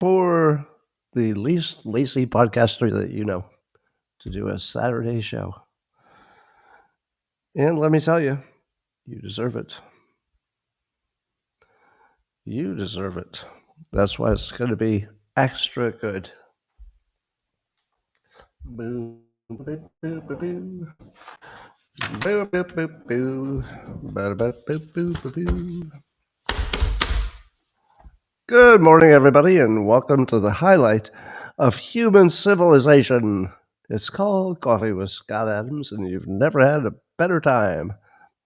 for the least lazy podcaster that you know to do a Saturday show. And let me tell you, you deserve it. You deserve it. That's why it's going to be extra good. Boo, boo, boo, boo, boo. Boo, boo, boo, boo. Ba, ba, boo, boo, boo, boo. Good morning, everybody, and welcome to the highlight of human civilization. It's called Coffee with Scott Adams, and you've never had a better time.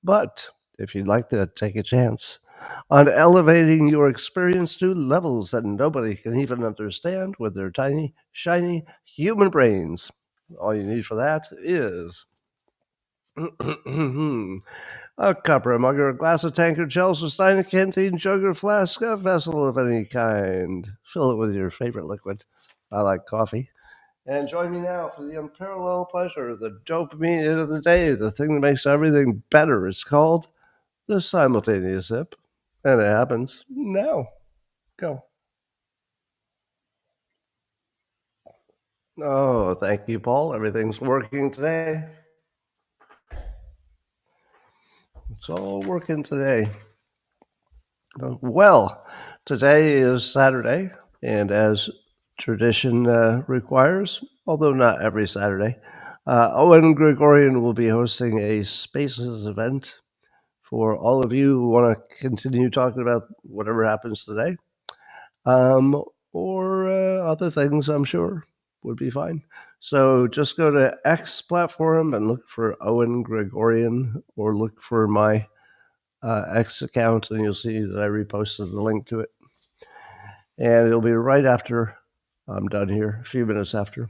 But if you'd like to take a chance on elevating your experience to levels that nobody can even understand with their tiny, shiny human brains, all you need for that is a cup or a mug or a glass, a tankard, chalice, a stein, a canteen, jug or flask, a vessel of any kind. Fill it with your favorite liquid. I like coffee. And join me now for the unparalleled pleasure, the dopamine hit of the day, the thing that makes everything better. It's called the Simultaneous sip. And it happens now. Go. Oh, thank you, Paul. Everything's working today. It's all working today. Well, today is Saturday, and as tradition requires, although not every Saturday, Owen Gregorian will be hosting a Spaces event for all of you who want to continue talking about whatever happens today, or other things, I'm sure, would be fine. So just go to X platform and look for Owen Gregorian, or look for my X account, and you'll see that I reposted the link to it. And it'll be right after I'm done here, a few minutes after.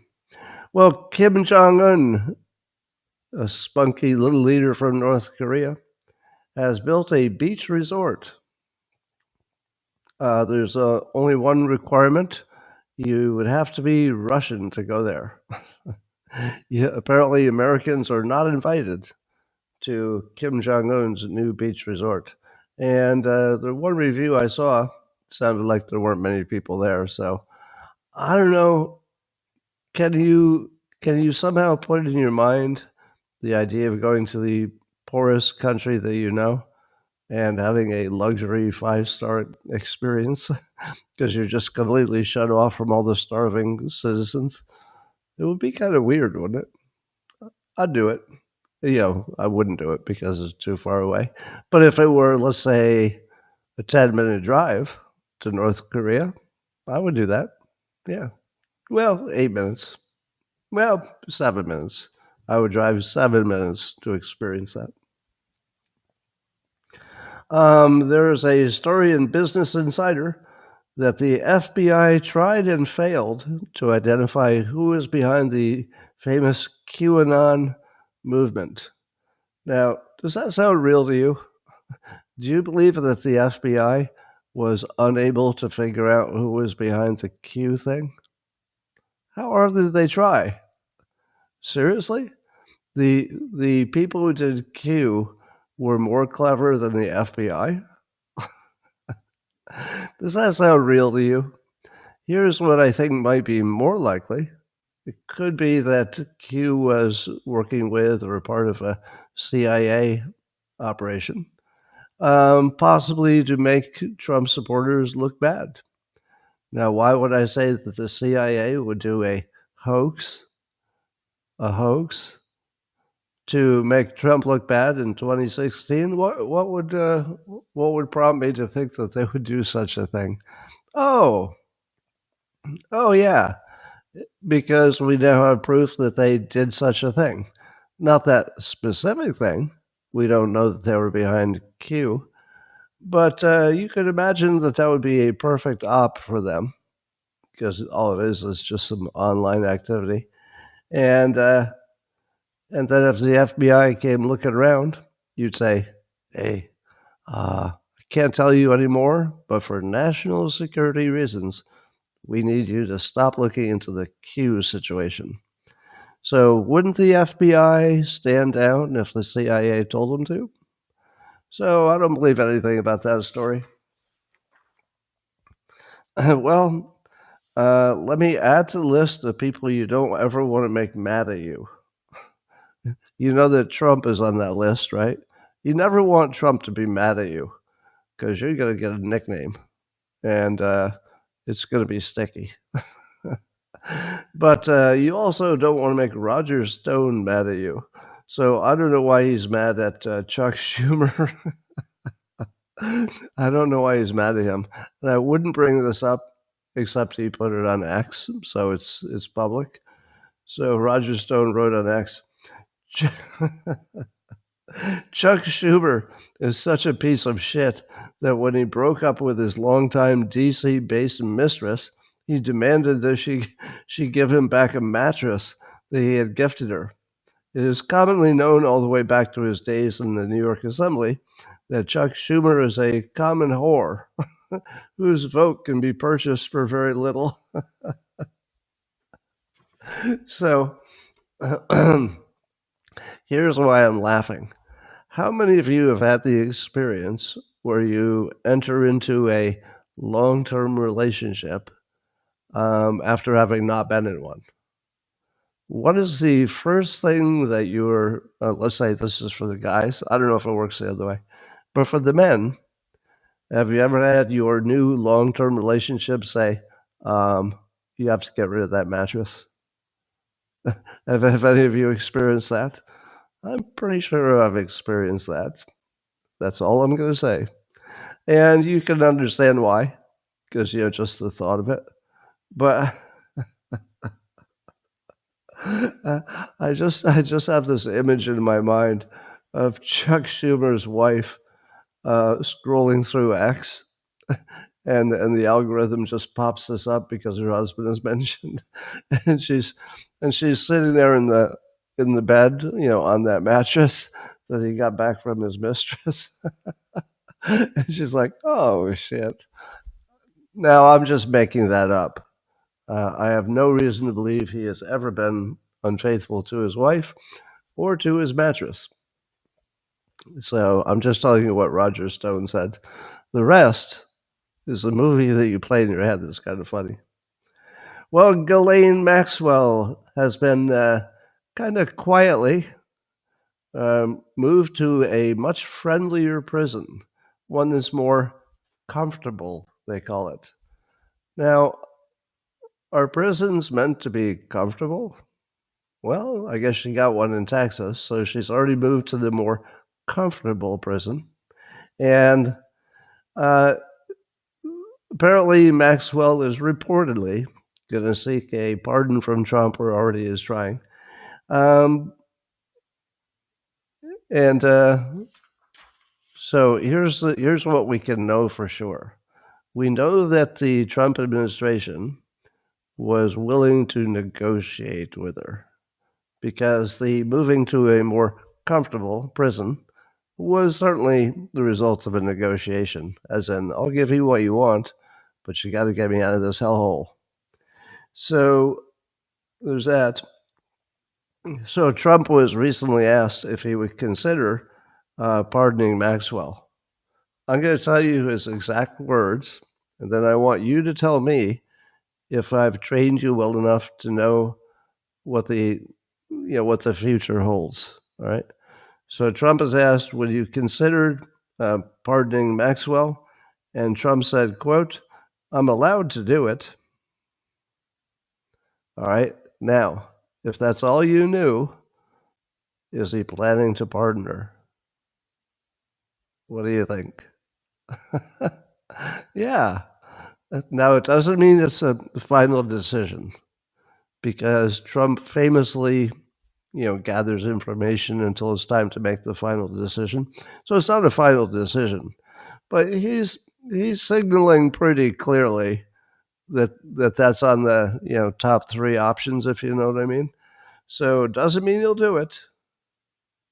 Well, Kim Jong-un, a spunky little leader from North Korea, has built a beach resort. There's only one requirement. You would have to be Russian to go there. Yeah, apparently Americans are not invited to Kim Jong-un's new beach resort. And the one review I saw sounded like there weren't many people there. So I don't know. Can you somehow put in your mind the idea of going to the poorest country that you know and having a luxury 5-star experience because you're just completely shut off from all the starving citizens? It would be kind of weird, wouldn't it? I'd do it. I wouldn't do it because it's too far away. But if it were, let's say, a 10-minute drive to North Korea, I would do that. Yeah. Well, 8 minutes. Well, 7 minutes. I would drive 7 minutes to experience that. There is a story in Business Insider that the FBI tried and failed to identify who is behind the famous QAnon movement. Now, does that sound real to you? Do you believe that the FBI was unable to figure out who was behind the Q thing? How hard did they try? Seriously? The people who did Q were more clever than the FBI? Does that sound real to you? Here's what I think might be more likely. It could be that Q was working with or a part of a CIA operation, possibly to make Trump supporters look bad. Now, why would I say that the CIA would do a hoax to make Trump look bad in 2016? What would prompt me to think that they would do such a thing? Oh yeah, because we now have proof that they did such a thing. Not that specific thing. We don't know that they were behind Q, but you could imagine that would be a perfect op for them, because all it is just some online activity. And then if the FBI came looking around, you'd say, hey, I can't tell you anymore, but for national security reasons, we need you to stop looking into the Q situation. So wouldn't the FBI stand down if the CIA told them to? So I don't believe anything about that story. Well, Let me add to the list of people you don't ever want to make mad at you. You know that Trump is on that list, right? You never want Trump to be mad at you because you're going to get a nickname and it's going to be sticky. But you also don't want to make Roger Stone mad at you. So I don't know why he's mad at Chuck Schumer. I don't know why he's mad at him. And I wouldn't bring this up except he put it on X, so it's public. So Roger Stone wrote on X, Chuck Schumer is such a piece of shit that when he broke up with his longtime DC-based mistress, he demanded that she give him back a mattress that he had gifted her. It is commonly known all the way back to his days in the New York Assembly that Chuck Schumer is a common whore whose vote can be purchased for very little. So here's why I'm laughing. How many of you have had the experience where you enter into a long-term relationship after having not been in one? What is the first thing that you're, let's say this is for the guys, I don't know if it works the other way, but for the men, have you ever had your new long-term relationship say, you have to get rid of that mattress? Have any of you experienced that? I'm pretty sure I've experienced that. That's all I'm going to say. And you can understand why, because, just the thought of it. But I just have this image in my mind of Chuck Schumer's wife scrolling through X, and the algorithm just pops this up because her husband is mentioned, and she's sitting there in the bed, on that mattress that he got back from his mistress, and she's like, "Oh shit!" Now I'm just making that up. I have no reason to believe he has ever been unfaithful to his wife or to his mattress. So I'm just telling you what Roger Stone said. The rest is the movie that you play in your head that's kind of funny. Well, Ghislaine Maxwell has been kind of quietly moved to a much friendlier prison, one that's more comfortable, they call it. Now, are prisons meant to be comfortable? Well, I guess she got one in Texas, so she's already moved to the more comfortable prison. And apparently, Maxwell is reportedly going to seek a pardon from Trump, or already is trying. So here's what we can know for sure. We know that the Trump administration was willing to negotiate with her, because the moving to a more comfortable prison was certainly the result of a negotiation, as in, I'll give you what you want, but you got to get me out of this hellhole. So there's that. So Trump was recently asked if he would consider pardoning Maxwell. I'm going to tell you his exact words, and then I want you to tell me if I've trained you well enough to know what the future holds. All right. So Trump is asked, "Would you consider pardoning Maxwell?" And Trump said, "Quote, I'm allowed to do it." All right. Now, if that's all you knew, is he planning to pardon her? What do you think? Yeah. Now, it doesn't mean it's a final decision, because Trump famously, gathers information until it's time to make the final decision. So it's not a final decision, but he's signaling pretty clearly that that's on the top three options, if you know what I mean. So it doesn't mean he'll do it.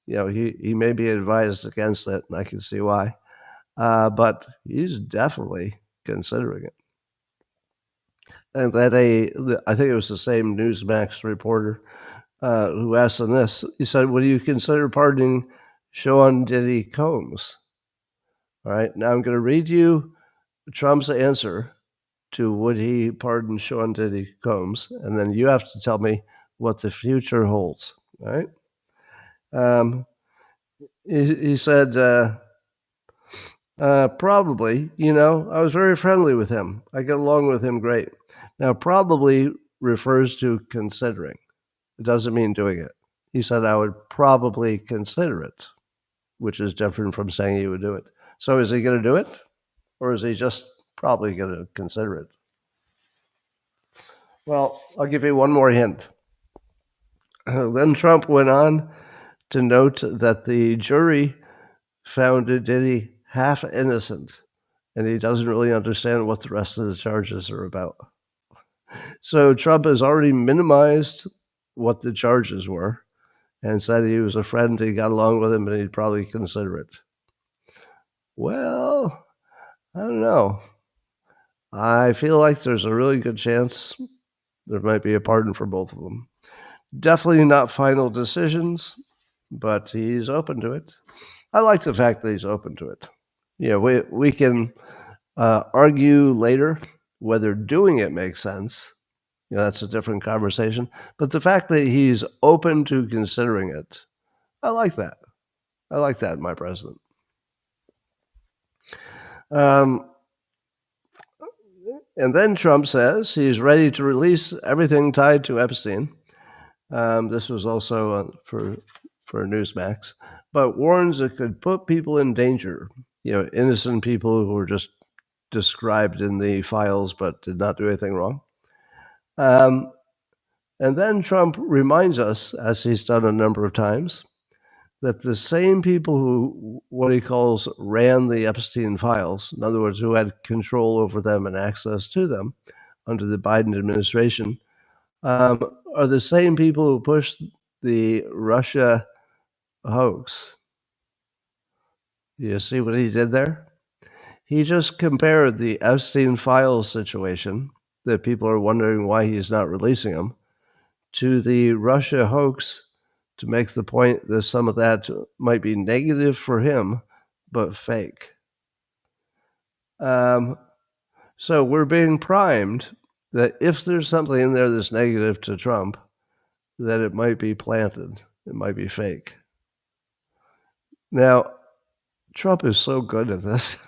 He may be advised against it, and I can see why. But he's definitely considering it. And that I think it was the same Newsmax reporter who asked him this. He said, "Would you consider pardoning Sean Diddy Combs?" All right. Now I'm going to read you Trump's answer, to would he pardon Sean Diddy Combs, and then you have to tell me what the future holds. All right. He said, probably, I was very friendly with him. I get along with him great. Now, probably refers to considering. It doesn't mean doing it. He said, I would probably consider it, which is different from saying he would do it. So is he going to do it? Or is he just probably going to consider it? Well, I'll give you one more hint. Then Trump went on to note that the jury found Diddy half innocent, and he doesn't really understand what the rest of the charges are about. So Trump has already minimized what the charges were and said he was a friend, he got along with him, and he'd probably consider it. Well, I don't know. I feel like there's a really good chance there might be a pardon for both of them. Definitely not final decisions, but he's open to it. I like the fact that he's open to it. We can argue later whether doing it makes sense. That's a different conversation. But the fact that he's open to considering it, I like that. I like that in my president. And then Trump says he's ready to release everything tied to Epstein. This was also for Newsmax, but warns it could put people in danger. Innocent people who were just described in the files but did not do anything wrong. And then Trump reminds us, as he's done a number of times, that the same people who, what he calls, ran the Epstein files, in other words, who had control over them and access to them under the Biden administration, are the same people who pushed the Russia hoax. You see what he did there? He just compared the Epstein files situation, that people are wondering why he's not releasing them, to the Russia hoax to make the point that some of that might be negative for him, but fake. So we're being primed that if there's something in there that's negative to Trump, that it might be planted, it might be fake. Now, Trump is so good at this.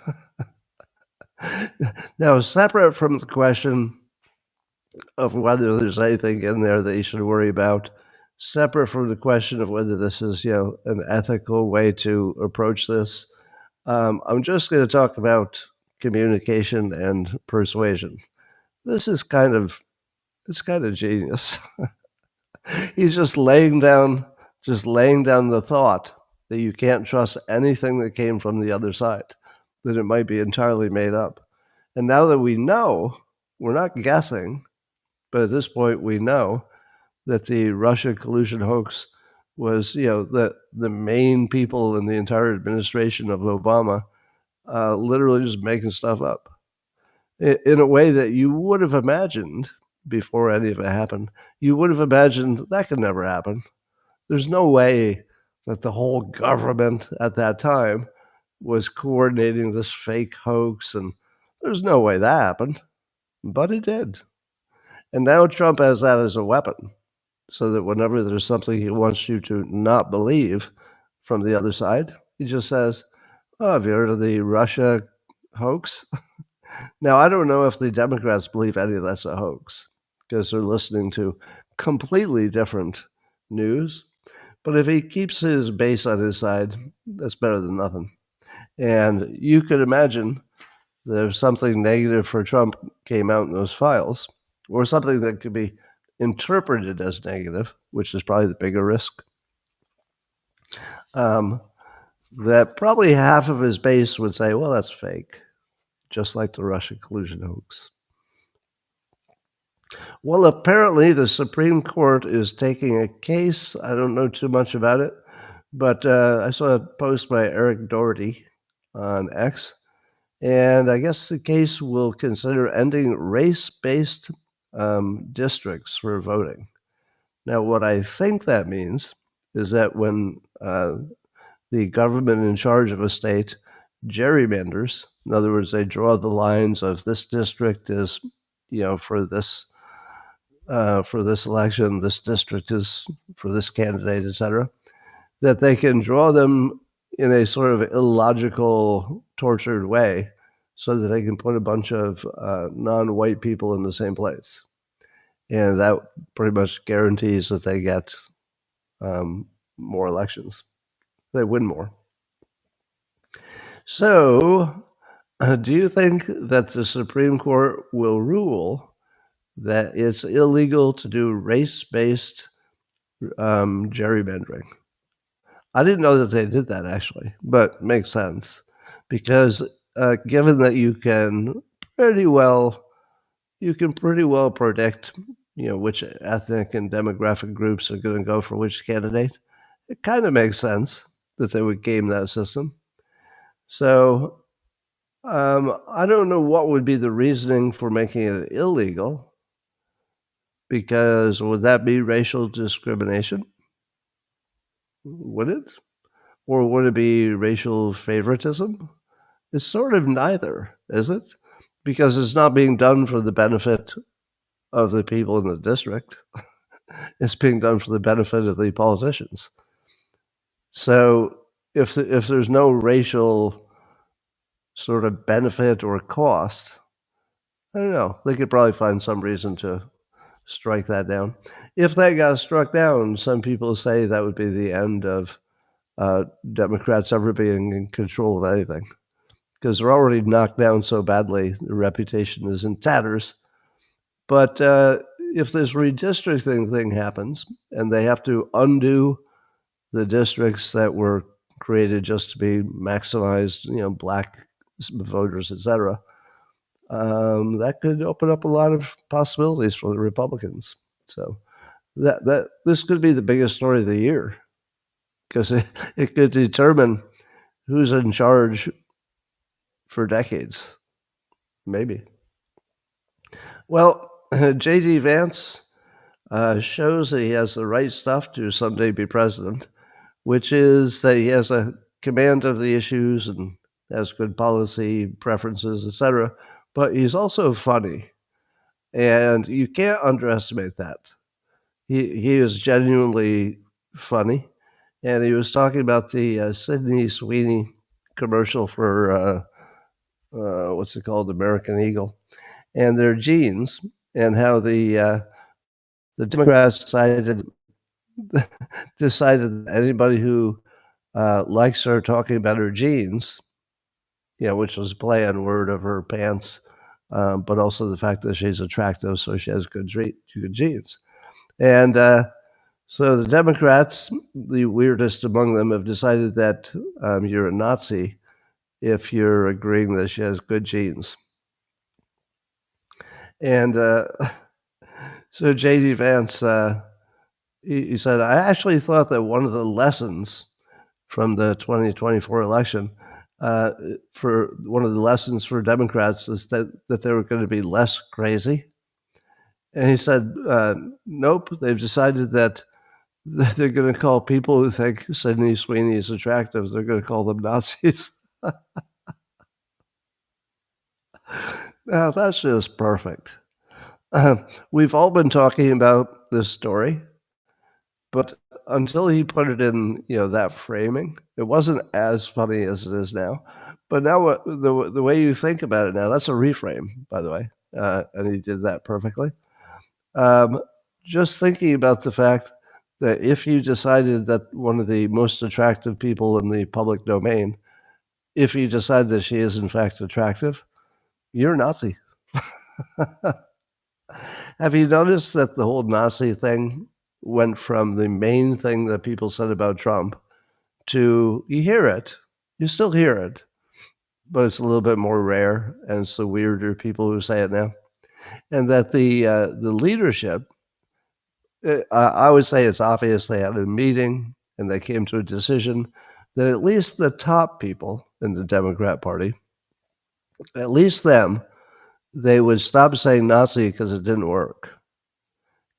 Now, separate from the question of whether there's anything in there that you should worry about, separate from the question of whether this is, an ethical way to approach this, I'm just going to talk about communication and persuasion. This is it's kind of genius. He's just laying down the thought that you can't trust anything that came from the other side, that it might be entirely made up. And now that we know, we're not guessing, but at this point we know that the Russia collusion hoax was, the main people in the entire administration of Obama literally just making stuff up in a way that you would have imagined before any of it happened. You would have imagined that could never happen. There's no way that the whole government at that time was coordinating this fake hoax, and there's no way that happened, but it did. And now Trump has that as a weapon, so that whenever there's something he wants you to not believe from the other side, he just says, oh, have you heard of the Russia hoax? Now, I don't know if the Democrats believe any of that's a hoax, because they're listening to completely different news. But if he keeps his base on his side, that's better than nothing. And you could imagine that if something negative for Trump came out in those files, or something that could be interpreted as negative, which is probably the bigger risk, that probably half of his base would say, well, that's fake, just like the Russia collusion hoax. Well, apparently the Supreme Court is taking a case. I don't know too much about it, but I saw a post by Eric Doherty on X, and I guess the case will consider ending race-based districts for voting. Now, what I think that means is that when the government in charge of a state gerrymanders, in other words, they draw the lines of this district is for this election, this district is for this candidate, etc., that they can draw them in a sort of illogical, tortured way so that they can put a bunch of non-white people in the same place. And that pretty much guarantees that they get more elections. They win more. So, do you think that the Supreme Court will rule that it's illegal to do race-based gerrymandering? I didn't know that they did that, actually, but makes sense because given that you can pretty well predict, which ethnic and demographic groups are going to go for which candidate, it kind of makes sense that they would game that system. So I don't know what would be the reasoning for making it illegal, because would that be racial discrimination? Would it? Or would it be racial favoritism? It's sort of neither, is it? Because it's not being done for the benefit of the people in the district. It's being done for the benefit of the politicians. So if there's no racial sort of benefit or cost, I don't know. They could probably find some reason to strike that down. If that got struck down, some people say that would be the end of Democrats ever being in control of anything, because they're already knocked down so badly. Their reputation is in tatters. But if this redistricting thing happens and they have to undo the districts that were created just to be maximized, black voters, etc., that could open up a lot of possibilities for the Republicans. So that this could be the biggest story of the year, because it could determine who's in charge for decades, maybe. Well, J.D. Vance shows that he has the right stuff to someday be president, which is that he has a command of the issues and has good policy preferences, etc. But he's also funny, and you can't underestimate that. He is genuinely funny, and he was talking about the Sydney Sweeney commercial for what's it called, American Eagle, and their jeans, and how the Democrats decided that anybody who likes her talking about her jeans, which was a play on word of her pants, but also the fact that she's attractive, so she has good jeans. And so the Democrats, the weirdest among them, have decided that you're a Nazi if you're agreeing that she has good jeans. And so J.D. Vance, he said, I actually thought that one of the lessons from the 2024 election, for one of the lessons for Democrats is that they were going to be less crazy. And he said, nope, they've decided that they're going to call people who think Sydney Sweeney is attractive, they're going to call them Nazis. Now, that's just perfect. We've all been talking about this story, but until he put it in, that framing, it wasn't as funny as it is now. But now, the way you think about it now, that's a reframe, by the way, and he did that perfectly. Just thinking about the fact that if you decided that one of the most attractive people in the public domain, if you decide that she is in fact attractive, you're a Nazi. Have you noticed that the whole Nazi thing went from the main thing that people said about Trump to, you hear it, you still hear it, but it's a little bit more rare, and it's the weirder people who say it now. And that the leadership, I would say it's obvious they had a meeting and they came to a decision that at least the top people in the Democrat Party, at least them, they would stop saying Nazi because it didn't work.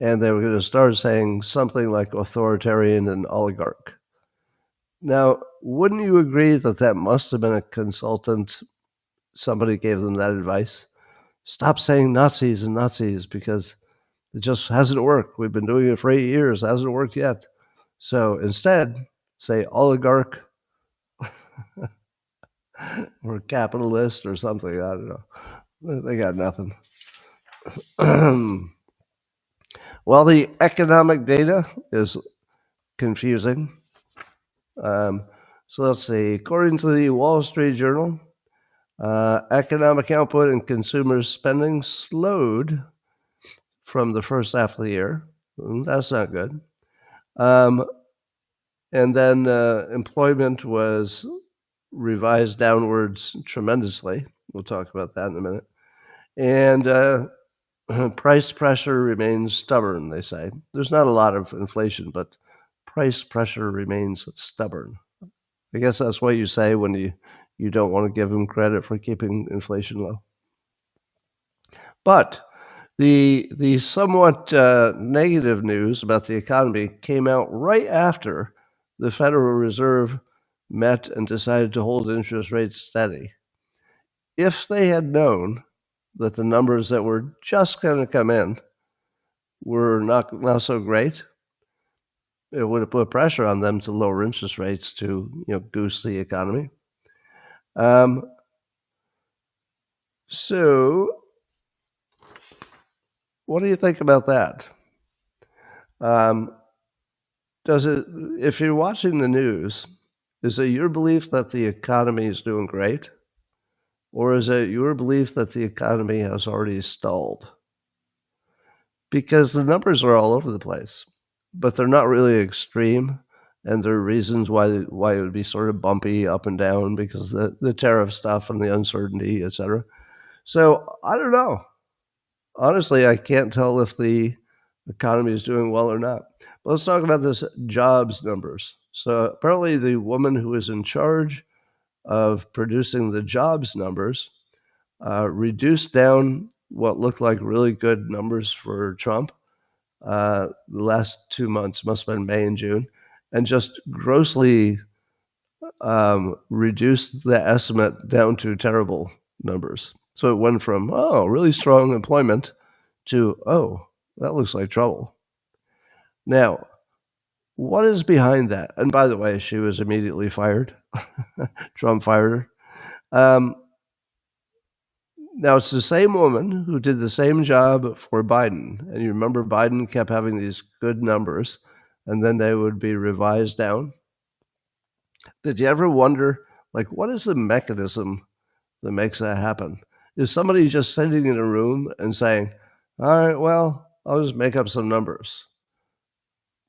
And they were going to start saying something like authoritarian and oligarch. Now, wouldn't you agree that that must have been a consultant? Somebody gave them that advice. stop saying Nazis and Nazis because it just hasn't worked. We've been doing it for 8 years. It hasn't worked yet. So instead, say oligarch or capitalist or something. I don't know. They got nothing. Well, the economic data is confusing. So let's see. According to the Wall Street Journal, economic output and consumer spending slowed from the first half of the year. That's not good. And then employment was revised downwards tremendously. We'll talk about that in a minute. And price pressure remains stubborn, they say. There's not a lot of inflation, but price pressure remains stubborn. I guess that's what you say when you don't want to give them credit for keeping inflation low. But the somewhat negative news about the economy came out right after the Federal Reserve met and decided to hold interest rates steady. If they had known that the numbers that were just going to come in were not so great, it would have put pressure on them to lower interest rates to goose the economy. So what do you think about that? If you're watching the news, is it your belief that the economy is doing great? Or is it your belief that the economy has already stalled? Because the numbers are all over the place, but they're not really extreme. And there are reasons why it would be sort of bumpy up and down because the tariff stuff and the uncertainty, et cetera. So I don't know. Honestly, I can't tell if the economy is doing well or not. But let's talk about this jobs numbers. So apparently the woman who is in charge of producing the jobs numbers reduced down what looked like really good numbers for Trump the last 2 months, must have been May and June, and just grossly reduced the estimate down to terrible numbers. So it went from, really strong employment to, that looks like trouble. Now, what is behind that? And by the way, she was immediately fired. Trump fired her. Now, it's the same woman who did the same job for Biden. And you remember Biden kept having these good numbers, and then they would be revised down. Did you ever wonder, what is the mechanism that makes that happen? Is somebody just sitting in a room and saying, all right, well, I'll just make up some numbers?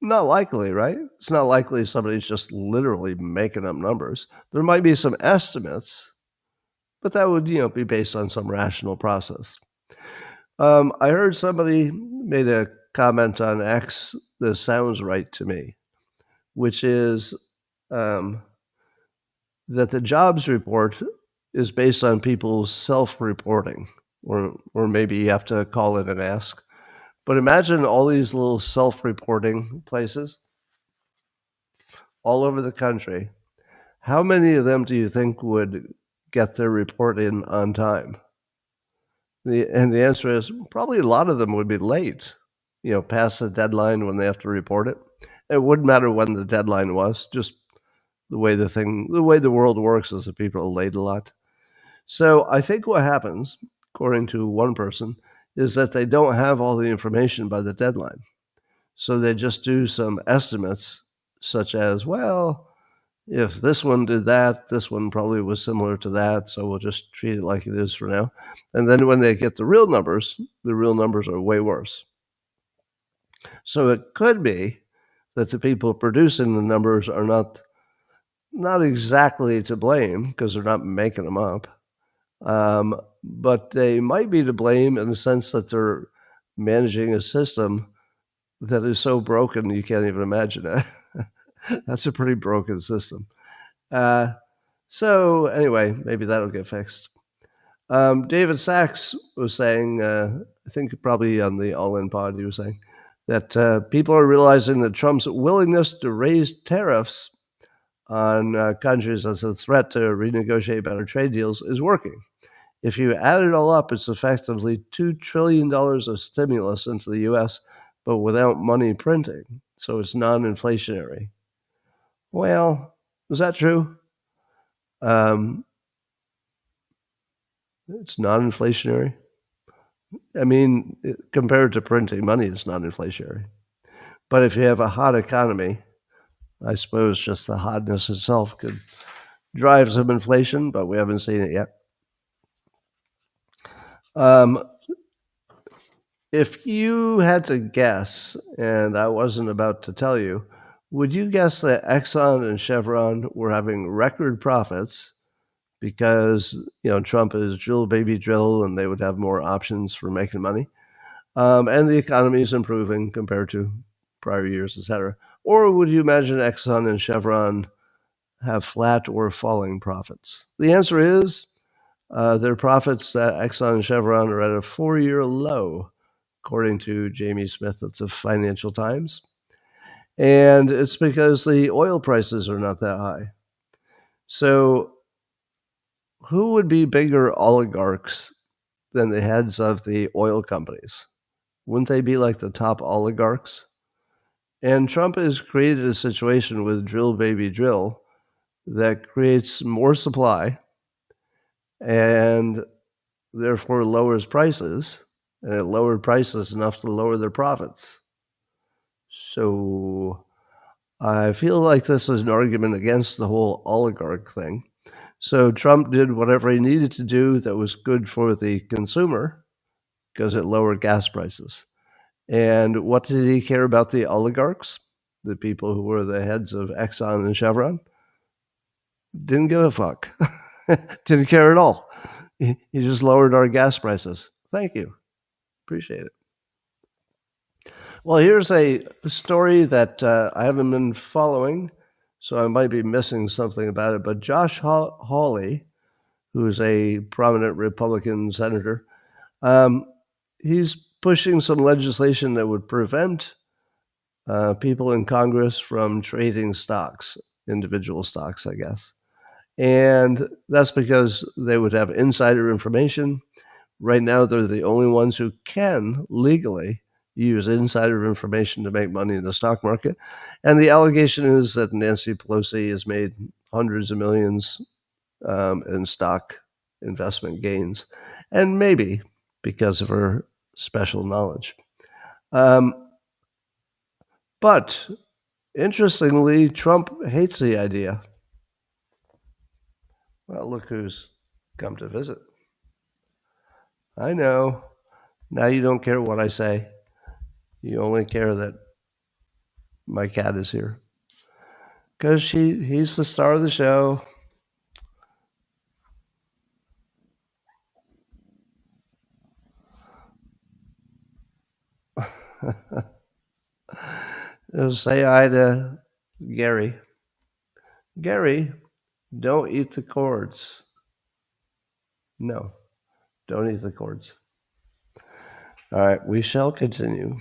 Not likely, right? It's not likely somebody's just literally making up numbers. There might be some estimates, but that would, be based on some rational process. I heard somebody made a comment on X that sounds right to me, which is that the jobs report is based on people's self-reporting, or maybe you have to call it an ask. But imagine all these little self-reporting places all over the country. How many of them do you think would get their report in on time? And the answer is probably a lot of them would be late, past the deadline when they have to report it. It wouldn't matter when the deadline was, just the way the world works is that people are late a lot. So I think what happens, according to one person, is that they don't have all the information by the deadline. So they just do some estimates such as, well, if this one did that, this one probably was similar to that, so we'll just treat it like it is for now. And then when they get the real numbers are way worse. So it could be that the people producing the numbers are not exactly to blame because they're not making them up. But they might be to blame in the sense that they're managing a system that is so broken you can't even imagine it. That's a pretty broken system. So anyway, maybe that'll get fixed. David Sachs was saying, I think probably on the All In Pod, he was saying that people are realizing that Trump's willingness to raise tariffs on countries as a threat to renegotiate better trade deals is working. If you add it all up, it's effectively $2 trillion of stimulus into the U.S., but without money printing. So it's non-inflationary. Well, is that true? It's non-inflationary. I mean, compared to printing money, it's non-inflationary. But if you have a hot economy, I suppose just the hotness itself could drive some inflation, but we haven't seen it yet. If you had to guess, and I wasn't about to tell you, would you guess that Exxon and Chevron were having record profits because Trump is drill baby drill, and they would have more options for making money, and the economy is improving compared to prior years, etc.? Or would you imagine Exxon and Chevron have flat or falling profits? The answer is their profits at Exxon and Chevron are at a 4-year low, according to Jamie Smith of the Financial Times. And it's because the oil prices are not that high. So who would be bigger oligarchs than the heads of the oil companies? Wouldn't they be like the top oligarchs? And Trump has created a situation with drill baby drill that creates more supply and therefore lowers prices, and it lowered prices enough to lower their profits. So I feel like this is an argument against the whole oligarch thing. So Trump did whatever he needed to do that was good for the consumer because it lowered gas prices. And what did he care about the oligarchs, the people who were the heads of Exxon and Chevron? Didn't give a fuck. Didn't care at all. He just lowered our gas prices. Thank you. Appreciate it. Well, here's a story that I haven't been following, so I might be missing something about it. But Josh Hawley, who is a prominent Republican senator, he's pushing some legislation that would prevent people in Congress from trading stocks, individual stocks, I guess. And that's because they would have insider information. Right now, they're the only ones who can legally use insider information to make money in the stock market. And the allegation is that Nancy Pelosi has made hundreds of millions in stock investment gains, and maybe because of her special knowledge. But interestingly, Trump hates the idea. Well, look who's come to visit. I know. Now you don't care what I say. You only care that my cat is here. Because he's the star of the show. Say hi to Gary. Gary, don't eat the cords. No, don't eat the cords. All right, we shall continue.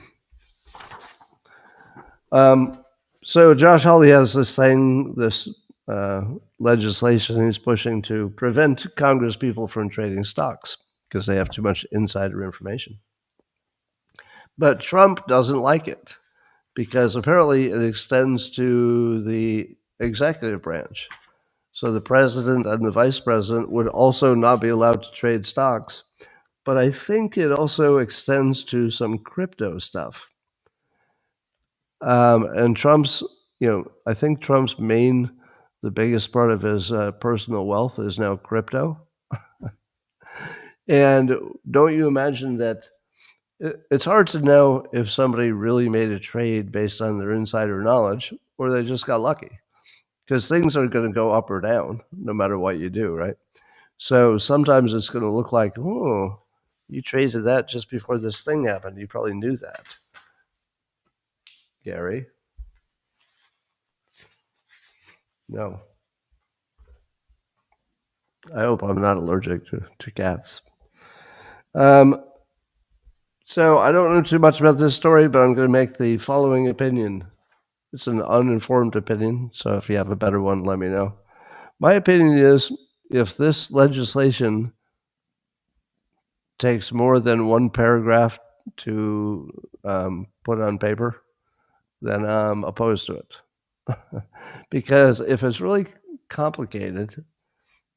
So Josh Hawley has this thing, this legislation he's pushing to prevent Congress people from trading stocks because they have too much insider information. But Trump doesn't like it because apparently it extends to the executive branch. So the president and the vice president would also not be allowed to trade stocks. But I think it also extends to some crypto stuff. And Trump's, I think Trump's the biggest part of his personal wealth is now crypto. And don't you imagine that it's hard to know if somebody really made a trade based on their insider knowledge or they just got lucky, because things are going to go up or down no matter what you do, right? So sometimes it's going to look like, oh, you traded that just before this thing happened. You probably knew that. Gary? No. I hope I'm not allergic to cats. So I don't know too much about this story, but I'm going to make the following opinion. It's an uninformed opinion, so if you have a better one, let me know. My opinion is if this legislation takes more than one paragraph to put on paper, then I'm opposed to it. Because if it's really complicated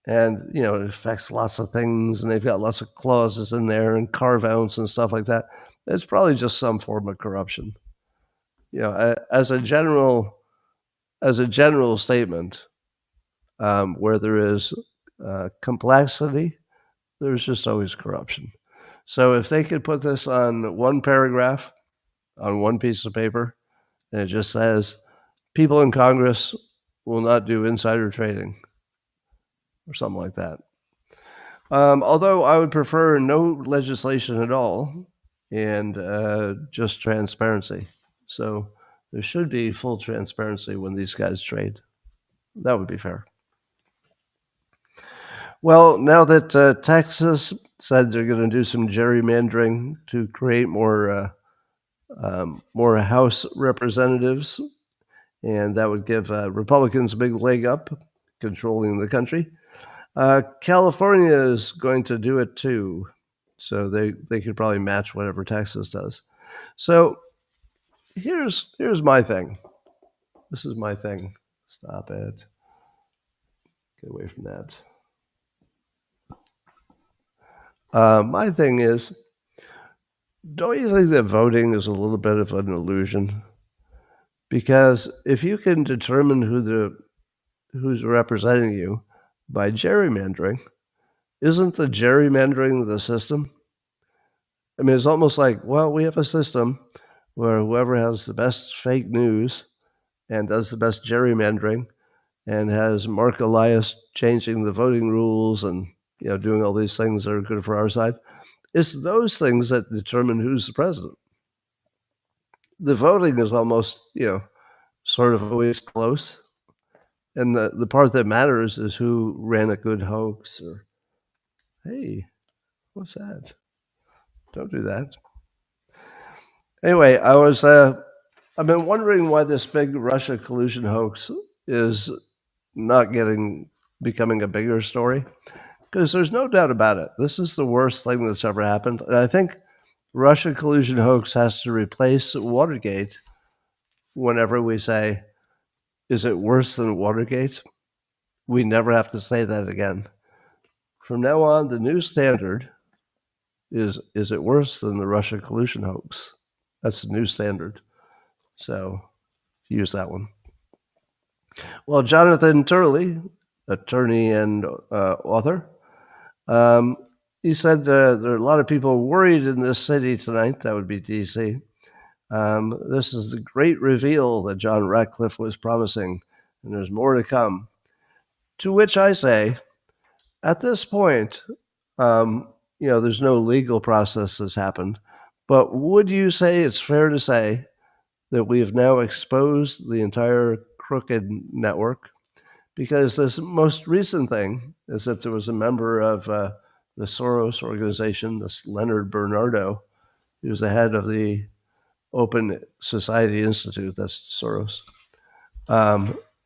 and, you know, it affects lots of things and they've got lots of clauses in there and carve-outs and stuff like that, it's probably just some form of corruption. You know, as a general statement, where there is complexity, there's just always corruption. So if they could put this on one paragraph, on one piece of paper, and it just says, people in Congress will not do insider trading, or something like that. Although I would prefer no legislation at all and just transparency. So there should be full transparency when these guys trade. That would be fair. Well, now that Texas said they're going to do some gerrymandering to create more House representatives, and that would give Republicans a big leg up controlling the country. California is going to do it too, so they could probably match whatever Texas does. So here's my thing. This is my thing. Stop it. Get away from that. My thing is, don't you think that voting is a little bit of an illusion? Because if you can determine who's representing you by gerrymandering, isn't the gerrymandering the system? I mean, it's almost like, well, we have a system where whoever has the best fake news and does the best gerrymandering and has Mark Elias changing the voting rules and, you know, doing all these things that are good for our side. It's those things that determine who's the president. The voting is almost, you know, sort of always close. And the part that matters is who ran a good hoax or, hey, what's that? Don't do that. Anyway, I've been wondering why this big Russia collusion hoax is not becoming a bigger story, because there's no doubt about it. This is the worst thing that's ever happened. And I think Russia collusion hoax has to replace Watergate whenever we say, is it worse than Watergate? We never have to say that again. From now on, the new standard is it worse than the Russia collusion hoax? That's the new standard. So use that one. Well, Jonathan Turley, attorney and author, he said there are a lot of people worried in this city tonight. That would be D.C. This is the great reveal that John Ratcliffe was promising, and there's more to come. To which I say, at this point, you know, there's no legal process that's happened, but would you say it's fair to say that we have now exposed the entire crooked network? Because this most recent thing is that there was a member of the Soros organization, this Leonard Bernardo, who was the head of the Open Society Institute, that's Soros,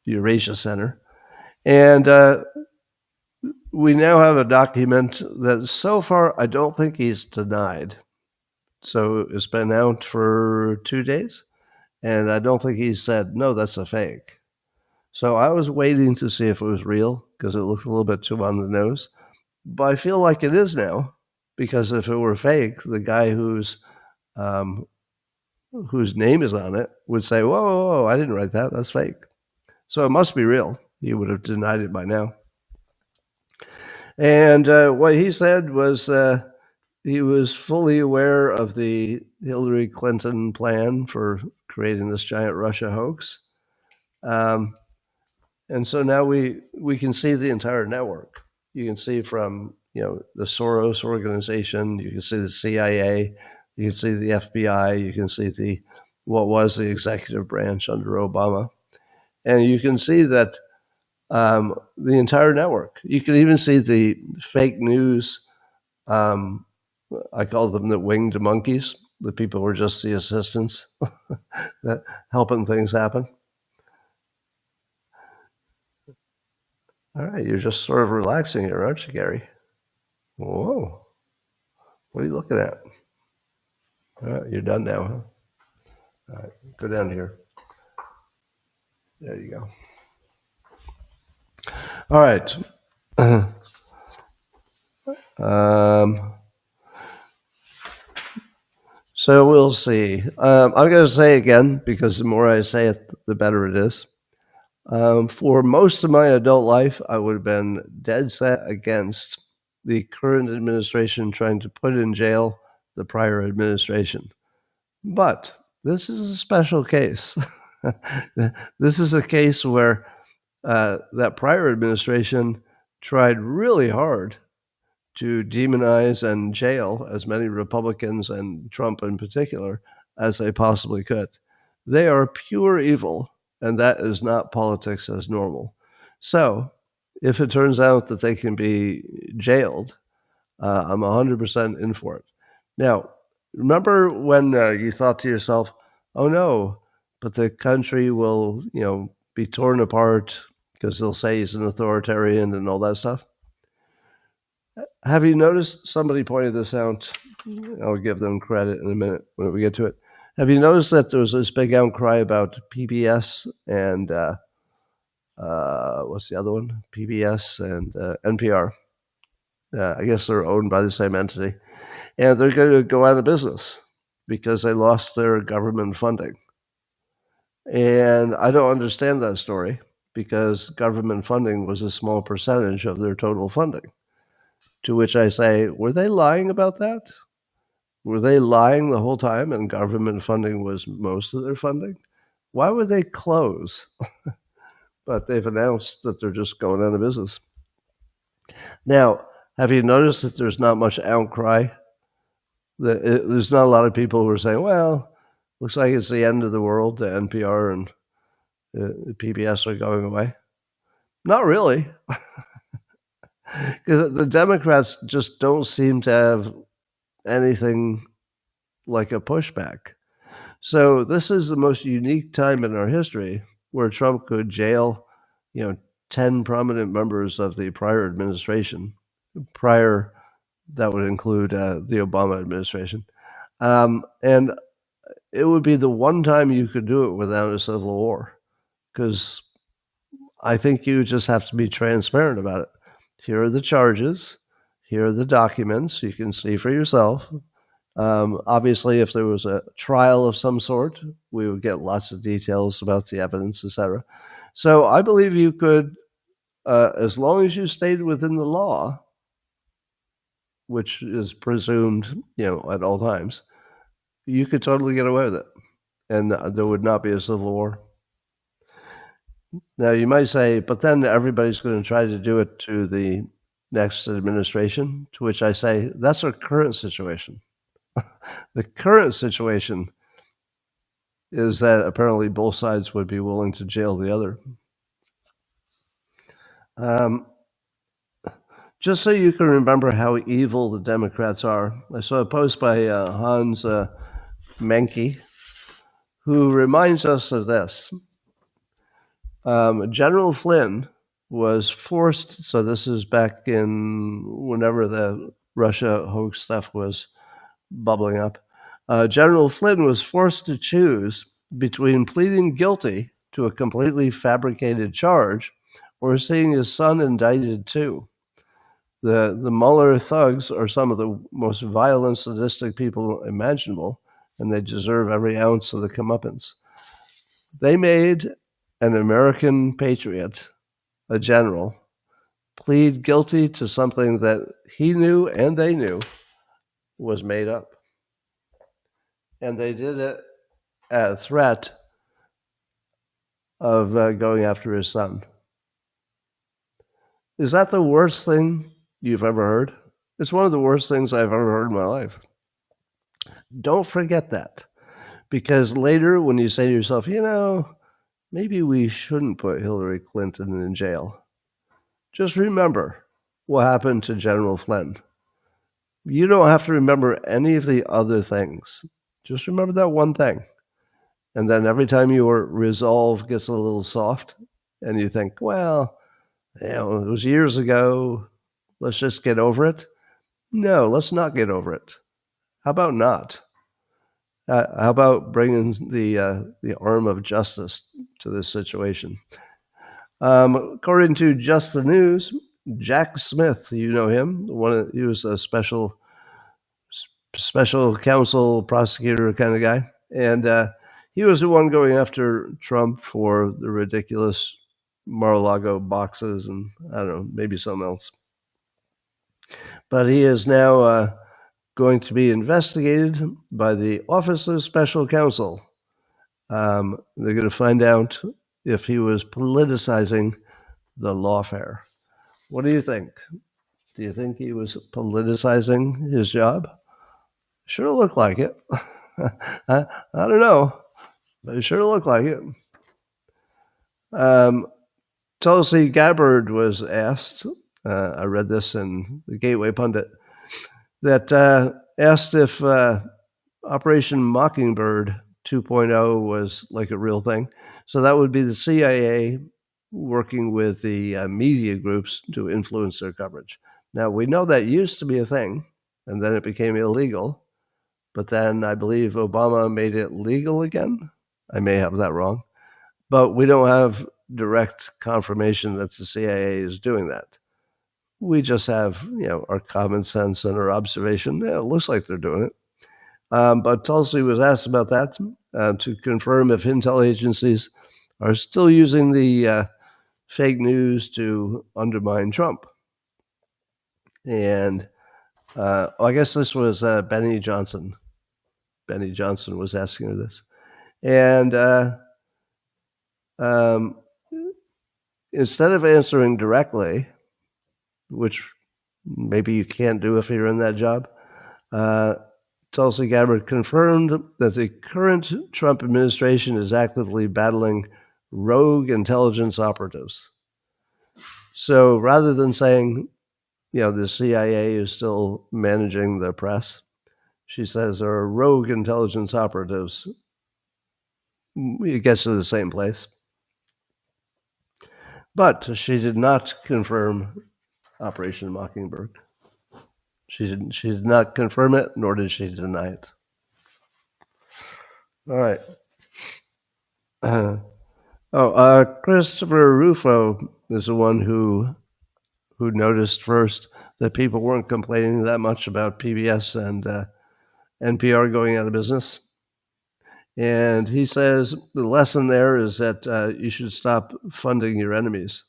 Eurasia Center. And we now have a document that so far I don't think he's denied. So it's been out for 2 days, and I don't think he said, no, that's a fake. So I was waiting to see if it was real because it looked a little bit too on the nose. But I feel like it is now, because if it were fake, the guy whose name is on it would say, whoa, whoa, whoa, I didn't write that. That's fake. So it must be real. He would have denied it by now. And what he said was he was fully aware of the Hillary Clinton plan for creating this giant Russia hoax. And so now we can see the entire network. You can see from, you know, the Soros organization, you can see the CIA, you can see the FBI, you can see what was the executive branch under Obama. And you can see that the entire network. You can even see the fake news. I call them the winged monkeys. The people who are just the assistants that helping things happen. All right, you're just sort of relaxing here, aren't you, Gary? Whoa. What are you looking at? All right, you're done now, huh? All right, go down here. There you go. All right. So we'll see. I'm going to say again, because the more I say it, the better it is. For most of my adult life, I would have been dead set against the current administration trying to put in jail the prior administration. But this is a special case. This is a case where that prior administration tried really hard to demonize and jail as many Republicans and Trump in particular as they possibly could. They are pure evil, and that is not politics as normal. So, if it turns out that they can be jailed, I'm 100% in for it. Now, remember when you thought to yourself, "Oh no, but the country will, be torn apart because they'll say he's an authoritarian and all that stuff." Have you noticed, somebody pointed this out? I'll give them credit in a minute when we get to it. Have you noticed that there was this big outcry about PBS and what's the other one? PBS and NPR. I guess they're owned by the same entity. And they're going to go out of business because they lost their government funding. And I don't understand that story because government funding was a small percentage of their total funding. To which I say, were they lying about that? Were they lying the whole time and government funding was most of their funding? Why would they close? But they've announced that they're just going out of business. Now, have you noticed that there's not much outcry? There's not a lot of people who are saying, well, looks like it's the end of the world. The NPR and the PBS are going away. Not really. Because the Democrats just don't seem to have anything like a pushback. So this is the most unique time in our history where Trump could jail, 10 prominent members of the prior administration. Prior, that would include the Obama administration. And it would be the one time you could do it without a civil war, because I think you just have to be transparent about it. Here are the charges. Here are the documents. You can see for yourself. Obviously, if there was a trial of some sort, we would get lots of details about the evidence, etc. So I believe you could, as long as you stayed within the law, which is presumed, at all times, you could totally get away with it, and there would not be a civil war. Now, you might say, but then everybody's going to try to do it to the next administration, to which I say, that's our current situation. The current situation is that apparently both sides would be willing to jail the other. Just so you can remember how evil the Democrats are, I saw a post by Hans Menke, who reminds us of this. General Flynn was forced, so this is back in whenever the Russia hoax stuff was bubbling up. General Flynn was forced to choose between pleading guilty to a completely fabricated charge or seeing his son indicted too. The Mueller thugs are some of the most violent, sadistic people imaginable, and they deserve every ounce of the comeuppance. They made an American patriot, a general, plead guilty to something that he knew and they knew was made up. And they did it at a threat of going after his son. Is that the worst thing you've ever heard? It's one of the worst things I've ever heard in my life. Don't forget that. Because later, when you say to yourself, maybe we shouldn't put Hillary Clinton in jail, just remember what happened to General Flynn. You don't have to remember any of the other things. Just remember that one thing. And then every time your resolve gets a little soft and you think, well, it was years ago, let's just get over it. No, let's not get over it. How about not? How about bringing the arm of justice to this situation? According to Just the News, Jack Smith, you know him, he was a special counsel prosecutor kind of guy, and he was the one going after Trump for the ridiculous Mar-a-Lago boxes and I don't know, maybe something else. But he is now going to be investigated by the Office of Special Counsel. They're going to find out if he was politicizing the lawfare. What do you think? Do you think he was politicizing his job? Sure looked like it. I don't know, but it sure looked like it. Tulsi Gabbard was asked, I read this in the Gateway Pundit, that asked if Operation Mockingbird 2.0 was like a real thing. So that would be the CIA working with the media groups to influence their coverage. Now, we know that used to be a thing, and then it became illegal. But then I believe Obama made it legal again. I may have that wrong. But we don't have direct confirmation that the CIA is doing that. We just have, our common sense and our observation. Yeah, it looks like they're doing it. But Tulsi was asked about that to confirm if intel agencies are still using the fake news to undermine Trump. And I guess this was Benny Johnson. Benny Johnson was asking her this. And instead of answering directly, which maybe you can't do if you're in that job, Tulsi Gabbard confirmed that the current Trump administration is actively battling rogue intelligence operatives. So rather than saying, the CIA is still managing the press, she says there are rogue intelligence operatives. It gets to the same place. But she did not confirm Operation Mockingbird. She did not confirm it, nor did she deny it. All right. Christopher Rufo is the one who noticed first that people weren't complaining that much about PBS and NPR going out of business. And he says the lesson there is that you should stop funding your enemies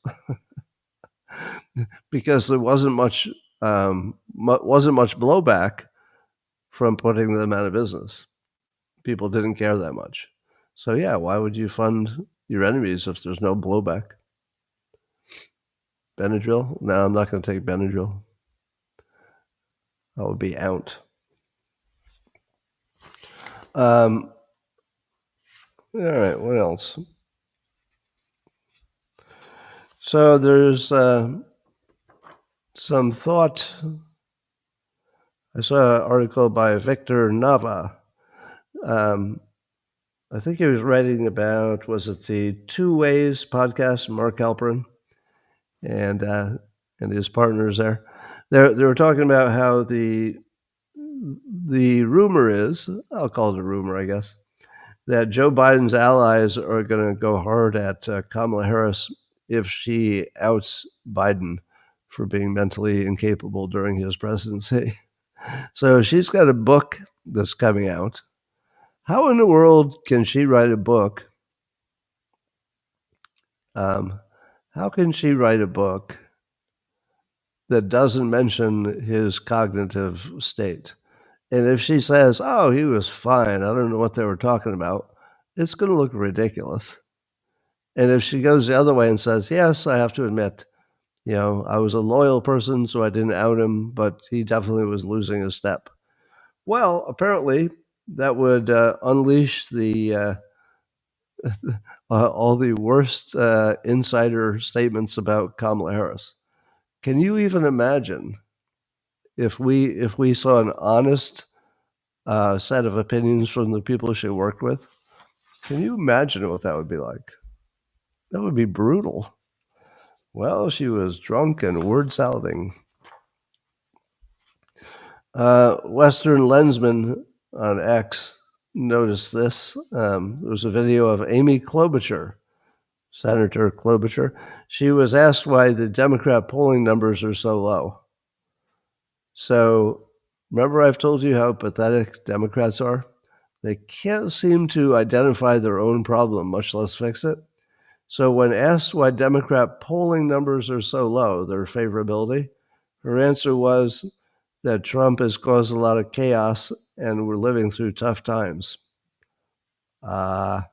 because there wasn't much blowback from putting them out of business. People didn't care that much. So yeah, why would you fund your enemies if there's no blowback? Benadryl? No, I'm not going to take Benadryl. I would be out. All right, what else? So there's some thought. I saw an article by Victor Nava. I think he was writing about, was it the Two Ways podcast, Mark Halperin and his partners there. They were talking about how the rumor is, I'll call it a rumor, I guess, that Joe Biden's allies are going to go hard at Kamala Harris if she outs Biden for being mentally incapable during his presidency. So she's got a book that's coming out. How in the world can she write a book? How can she write a book that doesn't mention his cognitive state? And if she says, oh, he was fine, I don't know what they were talking about, it's going to look ridiculous. And if she goes the other way and says, yes, I have to admit, I was a loyal person, so I didn't out him, but he definitely was losing a step. Well, apparently that would unleash the all the worst insider statements about Kamala Harris. Can you even imagine if we saw an honest set of opinions from the people she worked with? Can you imagine what that would be like? That would be brutal. Well, she was drunk and word salading. Western Lensman on X noticed this. There was a video of Amy Klobuchar, Senator Klobuchar. She was asked why the Democrat polling numbers are so low. So, remember I've told you how pathetic Democrats are? They can't seem to identify their own problem, much less fix it. So, when asked why Democrat polling numbers are so low, their favorability, her answer was that Trump has caused a lot of chaos and we're living through tough times. I'm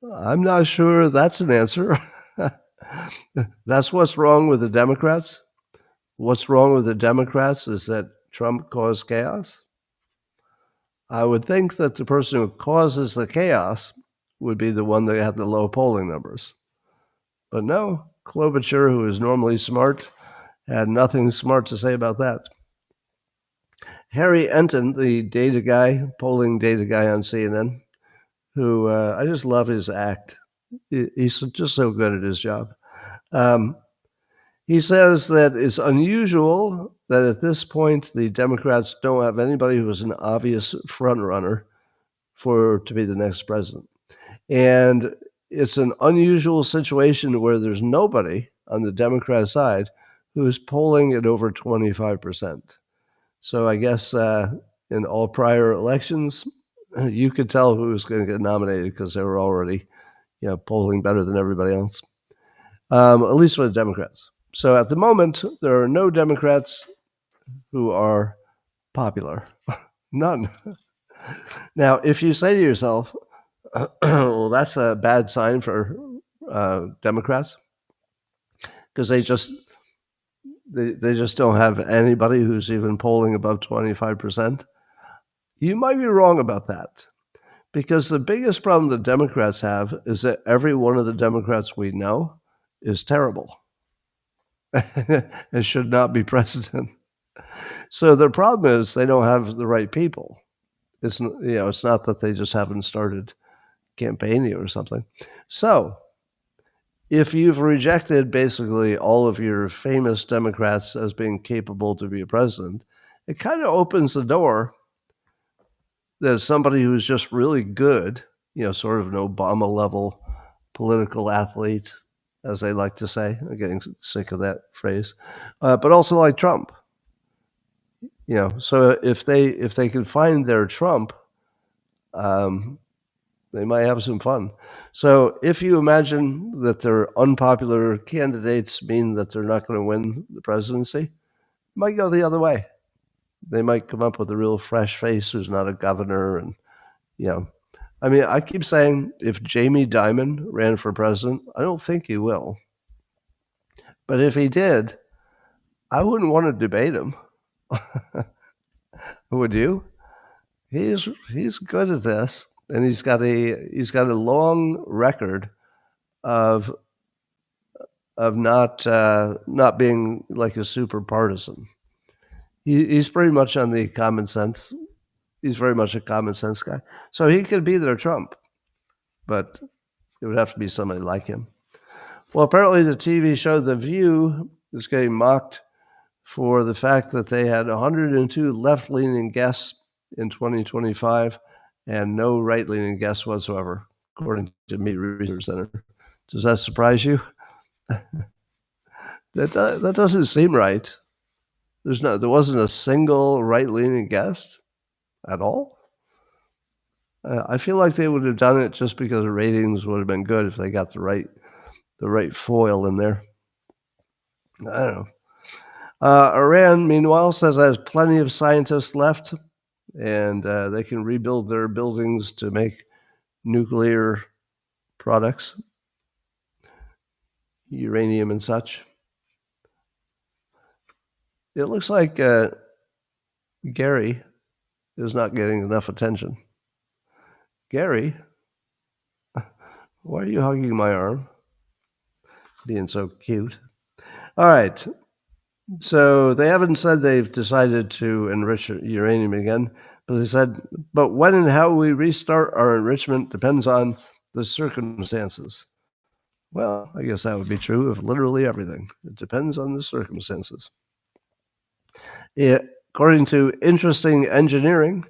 not sure that's an answer. That's what's wrong with the Democrats. What's wrong with the Democrats is that Trump caused chaos. I would think that the person who causes the chaos would be the one that had the low polling numbers. But no, Klobuchar, who is normally smart, had nothing smart to say about that. Harry Enton, the data guy, polling data guy on CNN, who I just love his act. He's just so good at his job. He says that it's unusual that at this point the Democrats don't have anybody who is an obvious front runner to be the next president. And it's an unusual situation where there's nobody on the Democrat side who is polling at over 25%. So I guess in all prior elections, you could tell who was going to get nominated because they were already, polling better than everybody else, at least for the Democrats. So at the moment, there are no Democrats who are popular. None. Now, if you say to yourself, well, that's a bad sign for Democrats because they just don't have anybody who's even polling above 25%. You might be wrong about that because the biggest problem the Democrats have is that every one of the Democrats we know is terrible and should not be president. So the problem is they don't have the right people. It's not that they just haven't started campaigning or something. So if you've rejected basically all of your famous Democrats as being capable to be a president, it kind of opens the door that somebody who's just really good, sort of an Obama level political athlete, as they like to say. I'm getting sick of that phrase, but also like Trump. So if they can find their Trump, they might have some fun. So if you imagine that their unpopular candidates mean that they're not going to win the presidency, it might go the other way. They might come up with a real fresh face who's not a governor. And, I keep saying if Jamie Dimon ran for president, I don't think he will. But if he did, I wouldn't want to debate him. Would you? He's good at this, and he's got a long record of not being like a super partisan. He's pretty much on the common sense. He's very much a common sense guy. So he could be their Trump, but it would have to be somebody like him. Well, apparently the TV show The View is getting mocked for the fact that they had 102 left-leaning guests in 2025 and no right-leaning guests whatsoever, according to Meat Research Center. Does that surprise you? That doesn't seem right. There wasn't a single right-leaning guest at all. I feel like they would have done it just because the ratings would have been good if they got the right foil in there. I don't know. Iran, meanwhile, says it has plenty of scientists left, and they can rebuild their buildings to make nuclear products, uranium and such. It looks like Gary is not getting enough attention. Gary, why are you hugging my arm? Being so cute. All right. So they haven't said they've decided to enrich uranium again, but they said, but when and how we restart our enrichment depends on the circumstances. Well, I guess that would be true of literally everything. It depends on the circumstances. According to Interesting Engineering,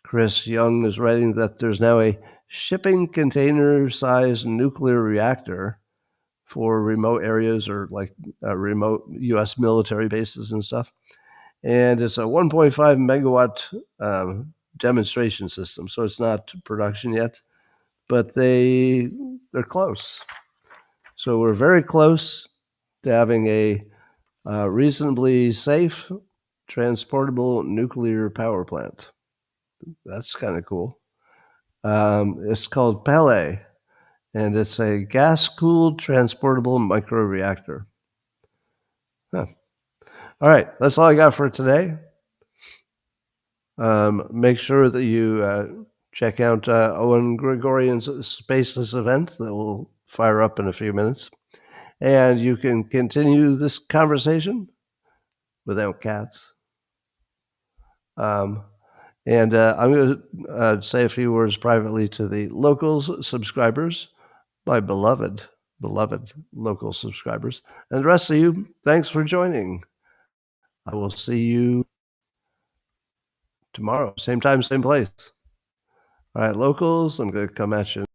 Chris Young is writing that there's now a shipping container-sized nuclear reactor for remote areas or like remote U.S. military bases and stuff. And it's a 1.5 megawatt demonstration system. So it's not production yet, but they're close. So we're very close to having a reasonably safe, transportable nuclear power plant. That's kind of cool. It's called Pele, and it's a gas-cooled transportable microreactor. Huh. All right, that's all I got for today. Make sure that you check out Owen Gregorian's Spaceless event that will fire up in a few minutes. And you can continue this conversation without cats. And I'm going to say a few words privately to the locals subscribers, my beloved local subscribers. And the rest of you, thanks for joining. I will see you tomorrow, same time, same place. All right, locals, I'm going to come at you